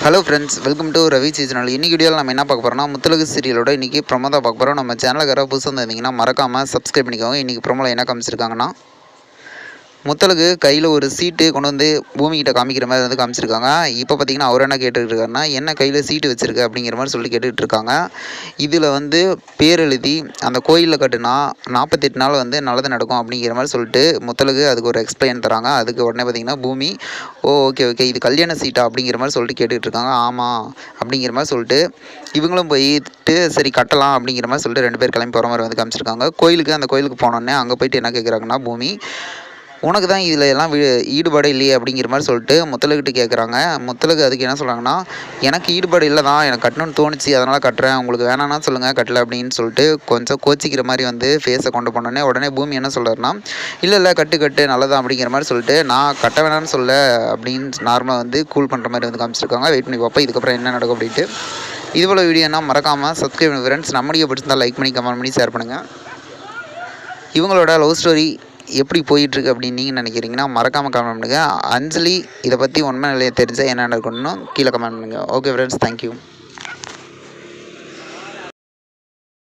Hello friends, welcome to Ravi seasonal. இன்றைக்கி வீடியோவில் நம்ம என்ன பார்க்க போகிறோம்னா, முத்தழகு சீரியலோட இன்றைக்கி ப்ரோமோ தான் பார்க்க போகிறோம். நம்ம சேனலுக்கு யாராவது புதுசாக இருந்தீங்கன்னா மறக்காமல் சப்ஸ்கிரைப் பண்ணிக்கோங்க. இன்றைக்கி ப்ரோமோவில் என்ன காமிச்சிருக்காங்கன்னா, முத்தழகு கையில் ஒரு சீட்டு கொண்டு வந்து பூமிக்கிட்ட காமிக்கிற மாதிரி வந்து காமிச்சிருக்காங்க. இப்போ பார்த்தீங்கன்னா அவர் என்ன கேட்டுக்கிட்டு இருக்காருன்னா, என்ன கையில் சீட்டு வச்சுருக்க அப்படிங்கிற மாதிரி சொல்லி கேட்டுக்கிட்டு இருக்காங்க. இதில் வந்து பேர் எழுதி அந்த கோயிலில் கட்டுனா 48 நாள் வந்து நல்லது நடக்கும் அப்படிங்கிற மாதிரி சொல்லிட்டு முத்தழகு அதுக்கு ஒரு எக்ஸ்பிளைன் தராங்க. அதுக்கு உடனே பார்த்தீங்கன்னா பூமி ஓகே இது கல்யாண சீட்டா அப்படிங்கிற மாதிரி சொல்லிட்டு கேட்டுக்கிட்டு இருக்காங்க. ஆமாம் அப்படிங்கிற மாதிரி சொல்லிட்டு இவங்களும் போயிட்டு சரி கட்டலாம் அப்படிங்கிற மாதிரி சொல்லிட்டு 2 பேர் கிளம்பி போகிற மாதிரி வந்து காமிச்சிருக்காங்க. அந்த கோயிலுக்கு போனோடனே அங்கே போயிட்டு என்ன கேட்குறாங்கன்னா, பூமி உனக்கு தான் இதில் எல்லாம் ஈடுபாடு இல்லையே அப்படிங்கிற மாதிரி சொல்லிட்டு முத்தழகிட்ட கேட்குறாங்க. முத்தழகு அதுக்கு என்ன சொல்கிறாங்கன்னா, எனக்கு ஈடுபாடு இல்லை தான், எனக்கு கட்டணும்னு தோணுச்சு, அதனால் கட்டுறேன், உங்களுக்கு வேணான்னா சொல்லுங்கள் கட்டலை அப்படின்னு சொல்லிட்டு கொஞ்சம் கோச்சிக்கிற மாதிரி வந்து ஃபேஸை கொண்டு போனோடனே உடனே பூமி என்ன சொல்கிறாருன்னா, இல்லை கட்டு நல்லதான் அப்படிங்கிற மாதிரி சொல்லிட்டு நான் கட்ட வேணான்னு சொல்ல அப்படின்னு நார்மலாக வந்து கூல் பண்ணுற மாதிரி வந்து காமிச்சிருக்காங்க. வெயிட் பண்ணி பார்ப்போம் இதுக்கப்புறம் என்ன நடக்கும் அப்படின்ட்டு. இதுபோல் வீடியோனா மறக்காமல் சப்ஸ்கிரைப் பண்ணி ஃப்ரெண்ட்ஸ். நம்ம வீடியோ பிடிச்சிருந்தால் லைக் பண்ணி கமெண்ட் பண்ணி ஷேர் பண்ணுங்கள். இவங்களோட லவ் ஸ்டோரி எப்படி போயிட்டுருக்கு அப்படின்னு நீங்கள் நினைக்கிறீங்கன்னா மறக்காமல் கமெண்ட் பண்ணுங்கள். அஞ்சலி இதை பற்றி உண்மை நிலையை தெரிஞ்சால் என்ன நடக்கணும்னு கீழே கமெண்ட் பண்ணுங்கள். Okay friends, thank you.